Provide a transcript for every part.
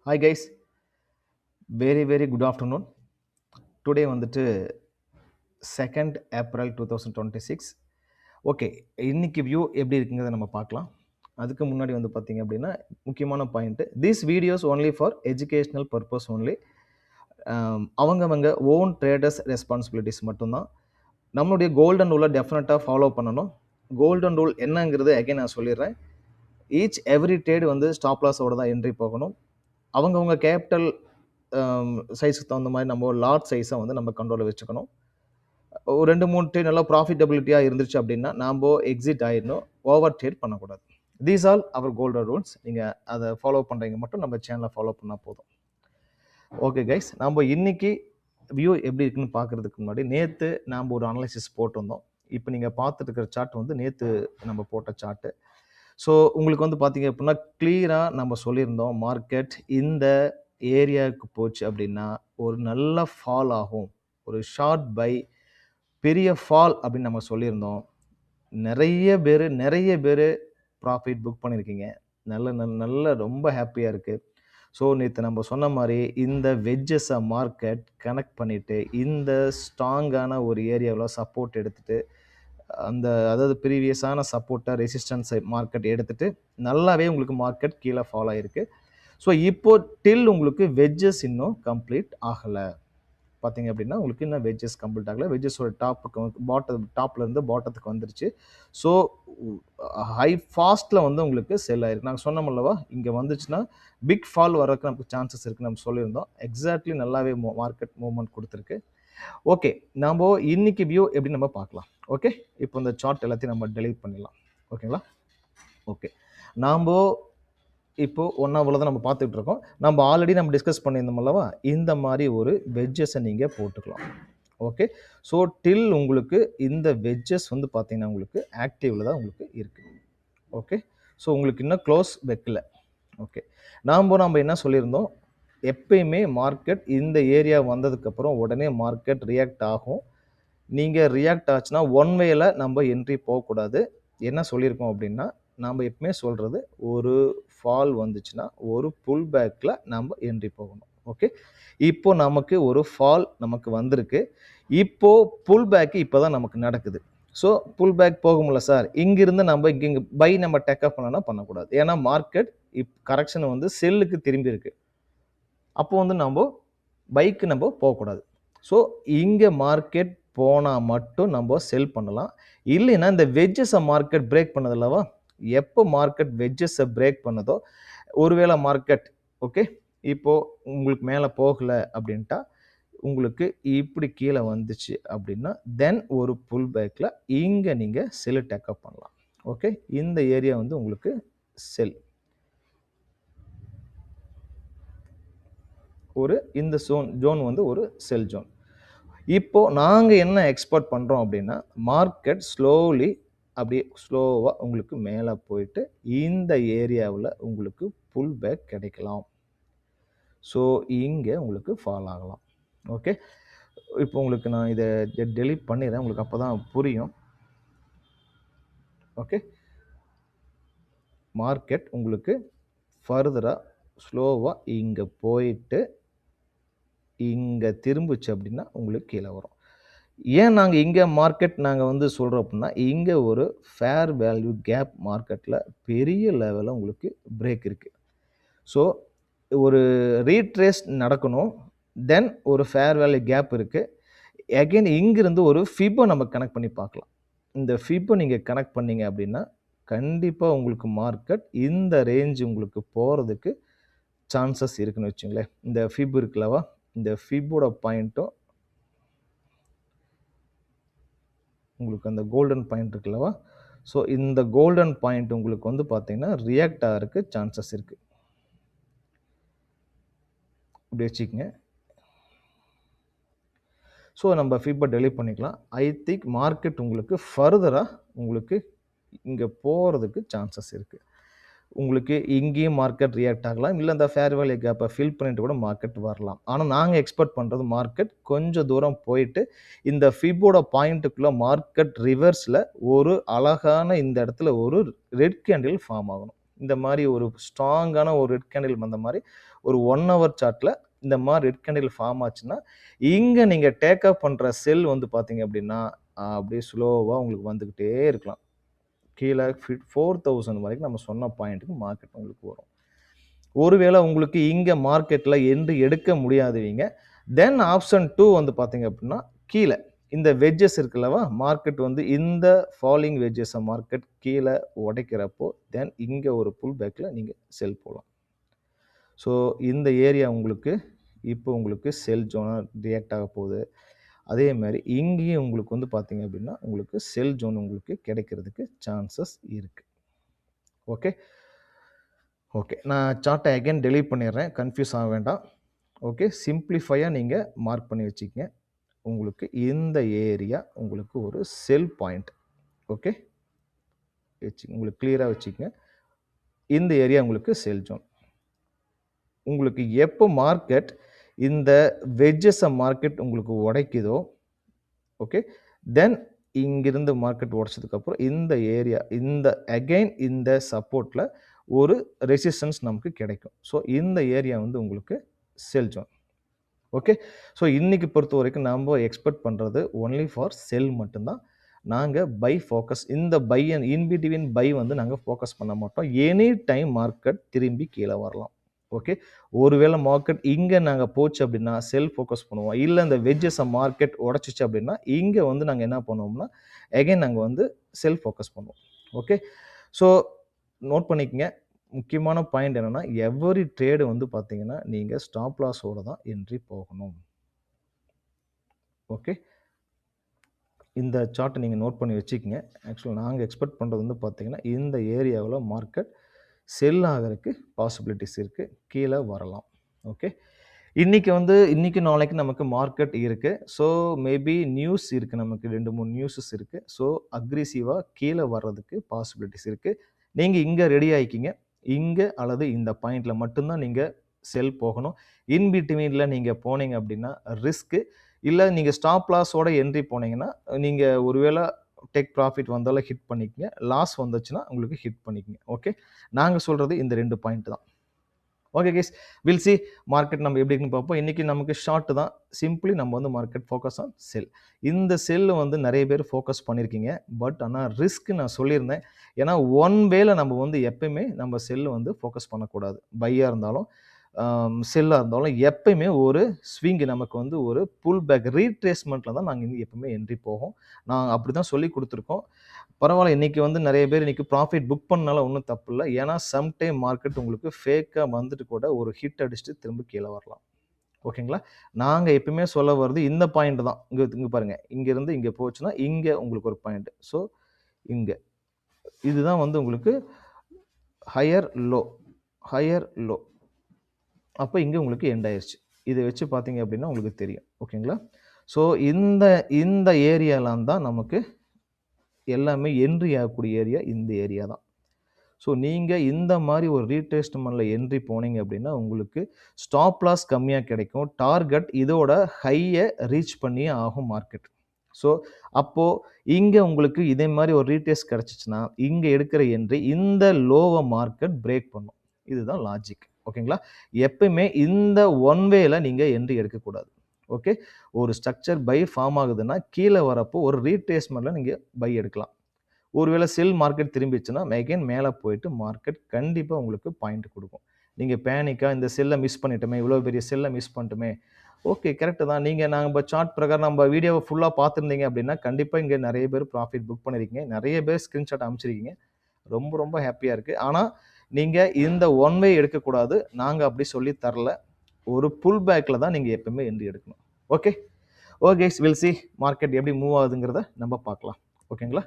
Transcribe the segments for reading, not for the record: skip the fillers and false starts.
Hi guys, very good afternoon. Today வந்துட்டு 2nd April 2026. Okay, இன்னைக்கு view எப்படி இருக்குங்கிறத நம்ம பார்க்கலாம். அதுக்கு முன்னாடி வந்து பார்த்தீங்க அப்படின்னா முக்கியமான point, these videos only for educational purpose only. அவங்கவங்க ஓன் ட்ரேடர்ஸ் ரெஸ்பான்சிபிலிட்டிஸ் மட்டும்தான். நம்மளுடைய கோல்டன் ரூலை டெஃபினட்டாக ஃபாலோ பண்ணணும். கோல்டன் ரூல் என்னங்கிறது அகைன் நான் சொல்லிடுறேன். ஈச் எவ்ரி ட்ரேடு வந்து ஸ்டாப் லாஸோட தான் என்ட்ரி போகணும். அவங்கவுங்க கேபிட்டல் சைஸுக்கு தகுந்த மாதிரி நம்ம லாட் சைஸை வந்து நம்ம கண்ட்ரோலில் வச்சுக்கணும். ஒரு 2-3 ட்ரேட் நல்லா ப்ராஃபிட்டபிலிட்டியாக இருந்துச்சு அப்படின்னா நாம் எக்ஸிட் ஆயிடணும். ஓவர் ட்ரேட் பண்ணக்கூடாது. These all our golden rules. நீங்கள் அதை ஃபாலோ பண்ணுறீங்க மட்டும் நம்ம சேனலை ஃபாலோ பண்ணால் போதும். ஓகே கைஸ், நம்ம இன்னைக்கு வியூ எப்படி இருக்குன்னு பார்க்குறதுக்கு முன்னாடி நேற்று நாம் ஒரு அனலைசிஸ் போட்டிருந்தோம். இப்போ நீங்கள் பார்த்துட்டு இருக்கிற சார்ட் வந்து நேற்று நம்ம போட்ட சார்ட்டு. ஸோ உங்களுக்கு வந்து பார்த்தீங்க அப்படின்னா கிளியராக நம்ம சொல்லியிருந்தோம், மார்க்கெட் இந்த ஏரியாவுக்கு போச்சு அப்படின்னா ஒரு நல்ல ஃபால் ஆகும், ஒரு ஷார்ட் பை, பெரிய ஃபால் அப்படின்னு நம்ம சொல்லியிருந்தோம். நிறைய பேர் ப்ராஃபிட் புக் பண்ணியிருக்கீங்க. நல்ல ரொம்ப ஹாப்பியாக இருக்குது. ஸோ நேற்று நம்ம சொன்ன மாதிரி இந்த வெஜ்ஜஸை மார்க்கெட் கனெக்ட் பண்ணிவிட்டு இந்த ஸ்ட்ராங்கான ஒரு ஏரியாவில் சப்போர்ட் எடுத்துகிட்டு அதாவது ப்ரீவியஸான சப்போர்ட்டை ரெசிஸ்டன்ஸை மார்க்கெட் எடுத்துகிட்டு நல்லாவே உங்களுக்கு மார்க்கெட் கீழே ஃபாலோ ஆகிருக்கு. ஸோ இப்போ டில் உங்களுக்கு வெஜ்ஜஸ் இன்னும் கம்ப்ளீட் ஆகலை. பார்த்தீங்க அப்படின்னா உங்களுக்கு இன்னும் வெஜ்ஜஸ் கம்ப்ளீட் ஆகலை. வெஜ்ஜஸோட டாப்லேருந்து பாட்டத்துக்கு வந்துருச்சு. ஸோ ஹை ஃபாஸ்ட்டில் வந்து உங்களுக்கு செல் ஆயிருக்கு. நாங்கள் சொன்னோம்லவா, இங்கே வந்துச்சுன்னா பிக் ஃபால் வர்றதுக்கு நமக்கு சான்சஸ் இருக்குன்னு நம்ம சொல்லியிருந்தோம். எக்ஸாக்ட்லி நல்லாவே மார்க்கெட் மூவ்மெண்ட் கொடுத்துருக்கு. ஓகே, நாம் இன்னைக்கு வியூ எப்படி நம்ம பார்க்கலாம். ஓகே, இப்போ இந்த சார்ட் எல்லாத்தையும் நம்ம டெலீட் பண்ணிடலாம். ஓகேங்களா? ஓகே, நாம் இப்போ ஒன்றாவில் தான் நம்ம பார்த்துட்டு இருக்கோம். நம்ம ஆல்ரெடி நம்ம டிஸ்கஸ் பண்ணியிருந்தோம் அல்லவா, இந்த மாதிரி ஒரு வெஜ்ஜஸை நீங்கள் போட்டுக்கலாம். ஓகே, ஸோ டில் உங்களுக்கு இந்த வெஜ்ஜஸ் வந்து பார்த்தீங்கன்னா உங்களுக்கு ஆக்டிவில் தான் உங்களுக்கு இருக்குது. ஓகே, ஸோ உங்களுக்கு இன்னும் க்ளோஸ் வைக்கல. ஓகே, நம்ம என்ன சொல்லியிருந்தோம், எப்பயுமே மார்க்கெட் இந்த ஏரியா வந்ததுக்கப்புறம் உடனே மார்க்கெட் ரியாக்ட் ஆகும். நீங்கள் ரியாக்ட் ஆச்சுன்னா ஒன் வேல நம்ம என்ட்ரி போகக்கூடாது. என்ன சொல்லியிருக்கோம் அப்படின்னா, நாம் எப்பவுமே சொல்கிறது, ஒரு ஃபால் வந்துச்சுன்னா ஒரு புல் பேக்கில் நம்ம என்ட்ரி போகணும். ஓகே, இப்போ நமக்கு ஒரு ஃபால் நமக்கு வந்திருக்கு. இப்போது புல் பேக்கு இப்போ தான் நமக்கு நடக்குது. ஸோ புல் பேக் போகும்ல சார், இங்கிருந்து நம்ம இங்கே பை நம்ம டேக்அப் பண்ணனா பண்ணக்கூடாது. ஏன்னா மார்க்கெட் கரெக்ஷன் வந்து செல்லுக்கு திரும்பி இருக்கு. அப்போ வந்து நம்ம பைக்கு நம்ம போகக்கூடாது. ஸோ இங்கே மார்க்கெட் போனால் மட்டும் நம்ம செல் பண்ணலாம். இல்லைன்னா இந்த வெஜ்ஜஸை மார்க்கெட் பிரேக் பண்ணதில்லவா, எப்போ மார்க்கெட் வெஜ்ஜஸை பிரேக் பண்ணதோ, ஒருவேளை மார்க்கெட் ஓகே இப்போது உங்களுக்கு மேலே போகலை அப்படின்ட்டா, உங்களுக்கு இப்படி கீழே வந்துச்சு அப்படின்னா தென் ஒரு புல் பேக்கில் இங்கே நீங்கள் செல் டேக்கப் பண்ணலாம். ஓகே, இந்த ஏரியா வந்து உங்களுக்கு செல், ஒரு இந்த ஜோன் வந்து ஒரு செல் ஜோன். இப்போ நாங்கள் என்ன எக்ஸ்பெக்ட் பண்ணுறோம் அப்படின்னா, மார்க்கெட் ஸ்லோவாக உங்களுக்கு மேலே போயிட்டு இந்த ஏரியாவில் உங்களுக்கு புல் பேக் கிடைக்கலாம். ஸோ இங்கே உங்களுக்கு ஃபால் ஆகலாம். ஓகே, இப்போ உங்களுக்கு நான் இதை டெலீட் பண்ணிடுறேன், உங்களுக்கு அப்போ தான் புரியும். ஓகே, மார்க்கெட் உங்களுக்கு ஃபர்தராக ஸ்லோவாக இங்கே போயிட்டு இங்கே திரும்பிச்சு அப்படின்னா உங்களுக்கு கீழே வரும். ஏன் நாங்கள் இங்கே மார்க்கெட் நாங்கள் வந்து சொல்கிறோம் அப்படின்னா, இங்கே ஒரு ஃபேர் வேல்யூ கேப் மார்க்கெட்டில் பெரிய லெவலில் உங்களுக்கு பிரேக் இருக்குது. ஸோ ஒரு ரீட்ரேஸ் நடக்கணும், தென் ஒரு ஃபேர் வேல்யூ கேப் இருக்குது. அகெயின் இங்கிருந்து ஒரு ஃபிப்பை நம்ம கனெக்ட் பண்ணி பார்க்கலாம். இந்த ஃபிப்பை நீங்கள் கனெக்ட் பண்ணீங்க அப்படின்னா கண்டிப்பாக உங்களுக்கு மார்க்கெட் இந்த ரேஞ்ச் உங்களுக்கு போகிறதுக்கு சான்சஸ் இருக்குன்னு வச்சுங்களேன். இந்த ஃபிப் இருக்குல்லவா, இந்த ஃபிப்போட பாயிண்ட்டும் உங்களுக்கு அந்த கோல்டன் பாயிண்ட் இருக்குல்லவா, ஸோ இந்த கோல்டன் பாயிண்ட் உங்களுக்கு வந்து பார்த்தீங்கன்னா ரியாக்ட் ஆகிறதுக்கு சான்சஸ் இருக்குது. இப்படி வச்சுக்கோங்க. ஸோ நம்ம ஃபிப்பை டெலீட் பண்ணிக்கலாம். ஐ திங்க் மார்க்கெட் உங்களுக்கு ஃபர்தராக உங்களுக்கு இங்கே போகிறதுக்கு சான்சஸ் இருக்குது. உங்களுக்கு இங்கேயும் மார்க்கெட் ரியாக்ட் ஆகலாம், இல்லை இந்த ஃபேர் வேல்யூ கேப்பை ஃபில் பண்ணிட்டு கூட மார்க்கெட் வரலாம். ஆனால் நாங்கள் எக்ஸ்பெக்ட் பண்ணுறது மார்க்கெட் கொஞ்சம் தூரம் போயிட்டு இந்த ஃபிப்போட பாயிண்ட்டுக்குள்ளே மார்க்கெட் ரிவர்ஸில் ஒரு அழகான இந்த இடத்துல ஒரு ரெட் கேண்டில் ஃபார்ம் ஆகணும். இந்த மாதிரி ஒரு ஸ்ட்ராங்கான ஒரு ரெட் கேண்டில் வந்த மாதிரி ஒரு 1 ஹவர் சார்ட்டில் இந்த மாதிரி ரெட் கேண்டில் ஃபார்ம் ஆச்சுன்னா இங்கே நீங்கள் டேக் அப் பண்ணுற செல் வந்து பார்த்தீங்க அப்படின்னா அப்படியே ஸ்லோவாக உங்களுக்கு வந்துக்கிட்டே இருக்கலாம். கீழே 4000 வரைக்கும் நம்ம சொன்ன பாயிண்ட்டுக்கு மார்க்கெட் உங்களுக்கு வரும். ஒருவேளை உங்களுக்கு இங்கே மார்க்கெட்டில் எண்டு எடுக்க முடியாதவங்க தென் ஆப்ஷன் 2 வந்து பார்த்தீங்க அப்படின்னா கீழே இந்த வெஜ்ஜஸ் இருக்குல்லவா, மார்க்கெட் வந்து இந்த ஃபாலிங் வெஜ்ஜஸை மார்க்கெட் கீழே உடைக்கிறப்போ தென் இங்கே ஒரு புல் பேக்கில் நீங்கள் செல் போகலாம். ஸோ இந்த ஏரியா உங்களுக்கு இப்போ உங்களுக்கு செல் ஜோனாக ரியாக்ட் ஆக போகுது. அதே மாதிரி இங்கேயும் உங்களுக்கு வந்து பார்த்தீங்க அப்படின்னா உங்களுக்கு செல் ஜோன் உங்களுக்கு கிடைக்கிறதுக்கு சான்சஸ் இருக்குது. ஓகே ஓகே, நான் சார்ட்டை அகைன் டெலீட் பண்ணிடுறேன், கன்ஃபியூஸ் ஆக வேண்டாம். ஓகே, சிம்பிளிஃபையாக நீங்கள் மார்க் பண்ணி வச்சுக்கங்க. உங்களுக்கு இந்த ஏரியா உங்களுக்கு ஒரு செல் பாயிண்ட். ஓகே, உங்களுக்கு கிளியராக வச்சுக்கங்க. இந்த ஏரியா உங்களுக்கு செல் ஜோன். உங்களுக்கு எப்போ மார்க்கெட் இந்த வெஜ்ஜஸை மார்க்கெட் உங்களுக்கு உடைக்குதோ, ஓகே, தென் இங்கிருந்து மார்க்கெட் உடைச்சதுக்கப்புறம் இந்த ஏரியா இந்த அகைன் இந்த சப்போர்ட்டில் ஒரு ரெசிஸ்டன்ஸ் நமக்கு கிடைக்கும். ஸோ இந்த ஏரியா வந்து உங்களுக்கு செல் ஜோன். ஓகே, ஸோ இன்றைக்கி பொறுத்த வரைக்கும் நம்ம எக்ஸ்பெக்ட் பண்ணுறது ஒன்லி ஃபார் செல் மட்டும்தான். நாங்கள் பை ஃபோக்கஸ், இந்த பை அண்ட் இன்பிட்வீன் பை வந்து நாங்கள் ஃபோக்கஸ் பண்ண மாட்டோம். எனி டைம் மார்க்கெட் திரும்பி கீழே வரலாம். ஓகே, ஒருவேளை மார்க்கெட் இங்கே நாங்கள் போச்சு அப்படின்னா செல் ஃபோக்கஸ் பண்ணுவோம். இல்லை இந்த வெஜ்ஜஸை மார்க்கெட் உடச்சிச்சு அப்படின்னா இங்கே வந்து நாங்கள் என்ன பண்ணுவோம்னா அகைன் நாங்கள் வந்து செல் ஃபோக்கஸ் பண்ணுவோம். ஓகே, ஸோ நோட் பண்ணிக்கங்க. முக்கியமான பாயிண்ட் என்னென்னா எவரி ட்ரேடு வந்து பார்த்தீங்கன்னா நீங்கள் ஸ்டாப் லாஸோடு தான் என்ட்ரி போகணும். ஓகே, இந்த சார்ட்டை நீங்கள் நோட் பண்ணி வச்சுக்கோங்க. ஆக்சுவலாக நாங்கள் எக்ஸ்பெக்ட் பண்ணுறது வந்து பார்த்தீங்கன்னா இந்த ஏரியாவில் மார்க்கெட் செல் ஆகிறதுக்கு பாசிபிலிட்டிஸ் இருக்குது, கீழே வரலாம். ஓகே, இன்றைக்கி நாளைக்கு நமக்கு மார்க்கெட் இருக்குது. ஸோ மேபி நியூஸ் இருக்குது, நமக்கு 2-3 நியூஸஸ் இருக்குது. ஸோ அக்ரெசிவாக கீழே வர்றதுக்கு பாசிபிலிட்டிஸ் இருக்குது. நீங்கள் இங்கே ரெடி ஆகிக்கிங்க. இங்கே அல்லது இந்த பாயிண்டில் மட்டும்தான் நீங்கள் செல் போகணும். இன்பிட்வீனில் நீங்கள் போனீங்க அப்படின்னா ரிஸ்க்கு. இல்லை நீங்கள் ஸ்டாப் லாஸோட என்ட்ரி போனீங்கன்னா நீங்கள் ஒருவேளை டேக் ப்ராஃபிட் வந்தாலும் ஹிட் பண்ணிக்கங்க, லாஸ் வந்துச்சுன்னா உங்களுக்கு ஹிட் பண்ணிக்கங்க. ஓகே, நாங்கள் சொல்கிறது இந்த 2 பாயிண்ட் தான். Okay guys, will see market நம்ம எப்படி இருக்குன்னு பார்ப்போம். இன்றைக்கி நமக்கு ஷார்ட்டு தான். சிம்பிளி நம்ம வந்து மார்க்கெட் ஃபோக்கஸ் ஆன் செல். இந்த செல்லு வந்து நிறைய பேர் ஃபோக்கஸ் பண்ணியிருக்கீங்க. பட் ஆனால் ரிஸ்க் நான் சொல்லியிருந்தேன். ஏன்னா ஒன் வேல நம்ம வந்து எப்பயுமே நம்ம செல்லு வந்து ஃபோக்கஸ் பண்ணக்கூடாது. பையாக இருந்தாலும் செல்லாக இருந்தாலும் எப்பயுமே ஒரு ஸ்விங்கு நமக்கு வந்து ஒரு புல் பேக் ரீட்ரேஸ்மெண்ட்டில் தான் நாங்கள் எப்பவுமே என்ட்ரி போகும். நாங்கள் அப்படி தான் சொல்லி கொடுத்துருக்கோம். பரவாயில்ல, இன்றைக்கி வந்து நிறைய பேர் இன்றைக்கி ப்ராஃபிட் புக் பண்ணனால ஒன்றும் தப்பு இல்லை. ஏன்னா சம்டைம் மார்க்கெட் உங்களுக்கு ஃபேக்காக வந்துட்டு கூட ஒரு ஹிட் அடிச்சுட்டு திரும்ப கீழே வரலாம். ஓகேங்களா, நாங்கள் எப்பயுமே சொல்ல வர்றது இந்த பாயிண்ட் தான். இங்கே பாருங்கள், இங்கேருந்து இங்கே போச்சுன்னா இங்கே உங்களுக்கு ஒரு பாயிண்ட். ஸோ இங்கே இதுதான் வந்து உங்களுக்கு ஹையர் லோ. அப்போ இங்கே உங்களுக்கு எண்ட் ஆயிடுச்சு. இதை வச்சு பார்த்தீங்க அப்படின்னா உங்களுக்கு தெரியும். ஓகேங்களா, ஸோ இந்த ஏரியாலாம் தான் நமக்கு எல்லாமே என்ட்ரி ஆகக்கூடிய ஏரியா. இந்த ஏரியா தான். ஸோ நீங்கள் இந்த மாதிரி ஒரு ரீட்ரேஸ்மெண்ட்டில் என்ட்ரி போனீங்க அப்படின்னா உங்களுக்கு ஸ்டாப் லாஸ் கம்மியாக கிடைக்கும். டார்கெட் இதோட ஹையை ரீச் பண்ணியே ஆகும் மார்க்கெட். ஸோ அப்போது இங்கே உங்களுக்கு இதே மாதிரி ஒரு ரீட்ரேஸ் கிடச்சிச்சின்னா இங்கே எடுக்கிற என்ட்ரி இந்த லோவை மார்க்கெட் பிரேக் பண்ணும். இதுதான் லாஜிக். ஓகேங்களா, எப்பயுமே இந்த ஒன் வேல நீங்கள் என்ட்ரி எடுக்கக்கூடாது. ஓகே, ஒரு ஸ்ட்ரக்சர் பை ஃபார்ம் ஆகுதுன்னா கீழே வரப்போ ஒரு ரீட்ரேஸ்மெண்ட்டில் நீங்கள் பை எடுக்கலாம். ஒருவேளை செல் மார்க்கெட் திரும்பிச்சுன்னா அகைன் மேலே போயிட்டு மார்க்கெட் கண்டிப்பாக உங்களுக்கு பாயிண்ட் கொடுக்கும். நீங்கள் பேனிக்காக இந்த செல்லை மிஸ் பண்ணிட்டோமே, இவ்வளோ பெரிய செல்லை மிஸ் பண்ணிட்டோமே. ஓகே, கரெக்டு தான். நாங்கள் சார்ட் பிரகாரம் நம்ம வீடியோவை ஃபுல்லாக பார்த்துருந்தீங்க அப்படின்னா கண்டிப்பாக இங்கே நிறைய பேர் ப்ராஃபிட் புக் பண்ணியிருக்கீங்க, நிறைய பேர் ஸ்க்ரீன்ஷாட் அமைச்சிருக்கீங்க. ரொம்ப ரொம்ப ஹாப்பியாக இருக்குது. ஆனால் நீங்கள் இந்த ஒன் வே எடுக்கக்கூடாது. நாங்கள் அப்படி சொல்லி தரல. ஒரு புல் பேக்கில் தான் நீங்கள் எப்பவுமே என்ட்ரி எடுக்கணும். ஓகே வில் சி மார்க்கெட் எப்படி மூவ் ஆகுதுங்கிறத நம்ம பார்க்கலாம். ஓகேங்களா,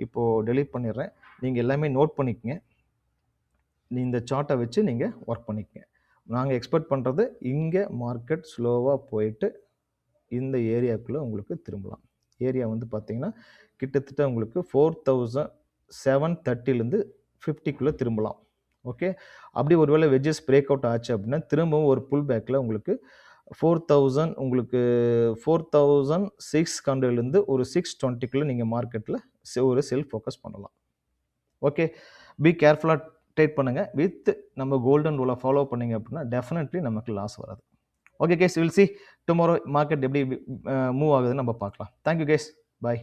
இப்போது டெலீட் பண்ணிடுறேன். நீங்கள் எல்லாமே நோட் பண்ணிக்கங்க. இந்த சார்ட்டை வச்சு நீங்கள் ஒர்க் பண்ணிக்கங்க. நாங்கள் எக்ஸ்பெக்ட் பண்ணுறது இங்கே மார்க்கெட் ஸ்லோவாக போயிட்டு இந்த ஏரியாவுக்குள்ளே உங்களுக்கு திரும்பலாம். ஏரியா வந்து பார்த்தீங்கன்னா கிட்டத்தட்ட உங்களுக்கு 4730லேருந்து 50க்குள்ளே திரும்பலாம். ஓகே, அப்படி ஒருவேளை வெஜ்ஜஸ் பிரேக் அவுட் ஆச்சு அப்படின்னா திரும்பவும் ஒரு புல் பேக்கில் உங்களுக்கு 4000 உங்களுக்கு 4600லேருந்து ஒரு 620க்குள்ளே நீங்கள் மார்க்கெட்டில் ஒரு செல்ஃப் ஃபோக்கஸ் பண்ணலாம். ஓகே, பி கேர்ஃபுல்லாக ட்ரேட் பண்ணுங்க. வித் நம்ம கோல்டன் ரூலை ஃபாலோ பண்ணீங்க அப்படின்னா டெஃபினெட்லி நமக்கு லாஸ் வராது. Okay guys, will see tomorrow market எப்படி மூவ் ஆகுதுன்னு நம்ம பார்க்கலாம். தேங்க்யூ கேஸ், பாய்.